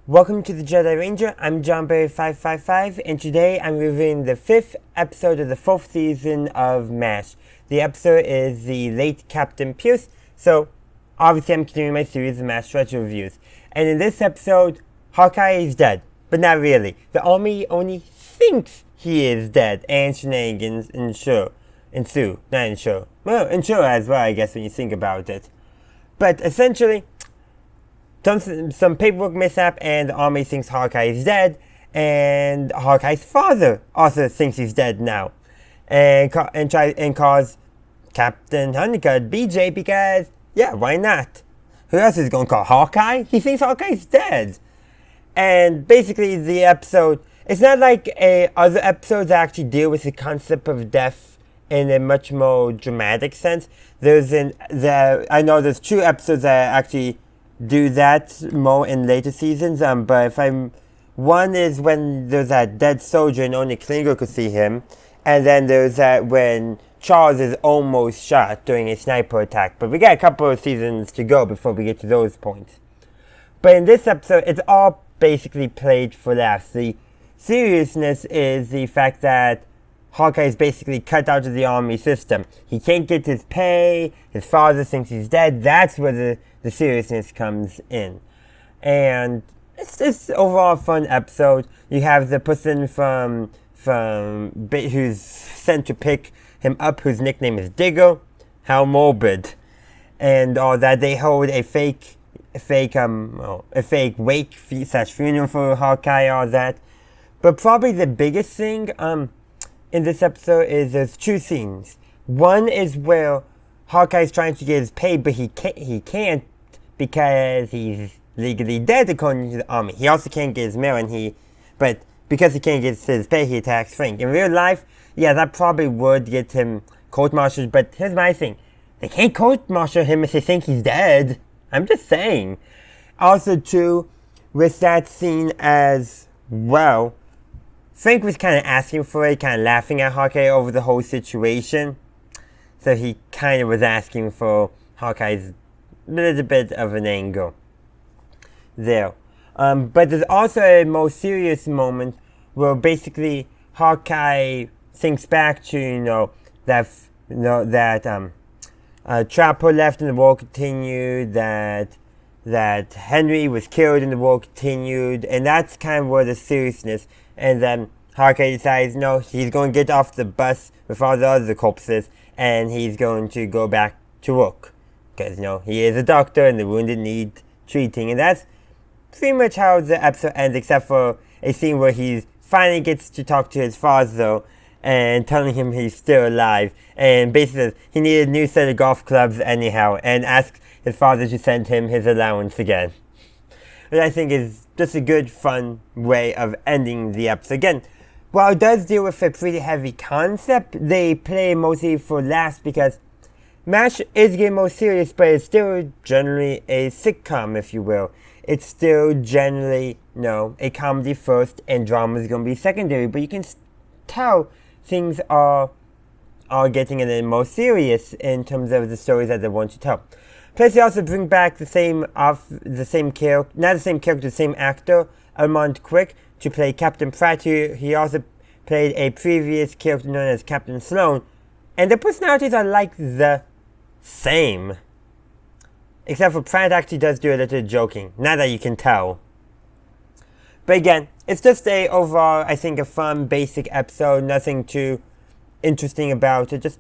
Welcome to the Jedi Ranger. I'm JohnBerry555, and today I'm reviewing the 5th episode of the 4th season of MASH. The episode is The Late Captain Pierce, so obviously I'm continuing my series of MASH retro reviews. And in this episode, Hawkeye is dead, but not really. The army only thinks he is dead, and shenanigans ensue. Well, ensure as well, I guess, when you think about it. But essentially, some paperwork mishap, and the army thinks Hawkeye is dead, and Hawkeye's father also thinks he's dead now, and calls Captain Honeycutt BJ because, yeah, why not? Who else is going to call Hawkeye? He thinks Hawkeye's dead. And basically the episode, it's not like other episodes that actually deal with the concept of death in a much more dramatic sense. I know there's 2 episodes that actually do that more in later seasons, but one is when there's that dead soldier and only Klinger could see him, and then there's that when Charles is almost shot during a sniper attack, but we got a couple of seasons to go before we get to those points. But in this episode, it's all basically played for laughs. The seriousness is the fact that Hawkeye is basically cut out of the army system. He can't get his pay, his father thinks he's dead. That's where the seriousness comes in. And it's just overall a fun episode. You have the person from who's sent to pick him up, whose nickname is Digger. How morbid. And all that. They hold a fake wake / funeral for Hawkeye, all that. But probably the biggest thing in this episode is there's 2 scenes. One is where Hawkeye's trying to get his pay, but he can't because he's legally dead according to the army. He also can't get his mail, but because he can't get his pay, he attacks Frank. In real life, yeah, that probably would get him court-martialed, but here's my thing. They can't court-martial him if they think he's dead. I'm just saying. Also, too, with that scene as well, Frank was kind of asking for it, kind of laughing at Hawkeye over the whole situation. So he kind of was asking for Hawkeye's little bit of an angle there. But there's also a more serious moment where basically Hawkeye thinks back to, that Trapper left and the war continued, that Henry was killed and the war continued, and that's kind of where the seriousness. And then Hawkeye decides, no, he's going to get off the bus with all the other corpses, and he's going to go back to work. Because, he is a doctor and the wounded need treating. And that's pretty much how the episode ends, except for a scene where he finally gets to talk to his father and telling him he's still alive. And basically says he needed a new set of golf clubs anyhow, and asks his father to send him his allowance again. Which I think is just a good, fun way of ending the episode. Again, while it does deal with a pretty heavy concept, they play mostly for laughs because MASH is getting more serious, but it's still generally a sitcom, if you will. It's still generally, a comedy first and drama is going to be secondary, but you can tell things are getting a little more serious in terms of the stories that they want to tell. Plus, they also bring back the same actor, Armand Quick, to play Captain Pratt. He also played a previous character known as Captain Sloan, and their personalities are like the same. Except for Pratt actually does do a little joking, not that you can tell. But again, it's just overall, I think, a fun, basic episode, nothing too interesting about it, just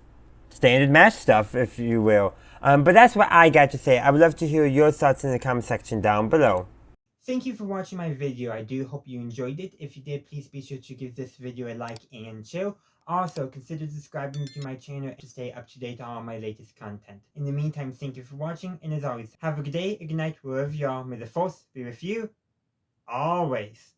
standard MASH stuff, if you will. But that's what I got to say. I would love to hear your thoughts in the comment section down below. Thank you for watching my video. I do hope you enjoyed it. If you did, please be sure to give this video a like and share. Also, consider subscribing to my channel to stay up to date on all my latest content. In the meantime, thank you for watching, and as always, have a good day, a good night, wherever you are. May the Force be with you, always.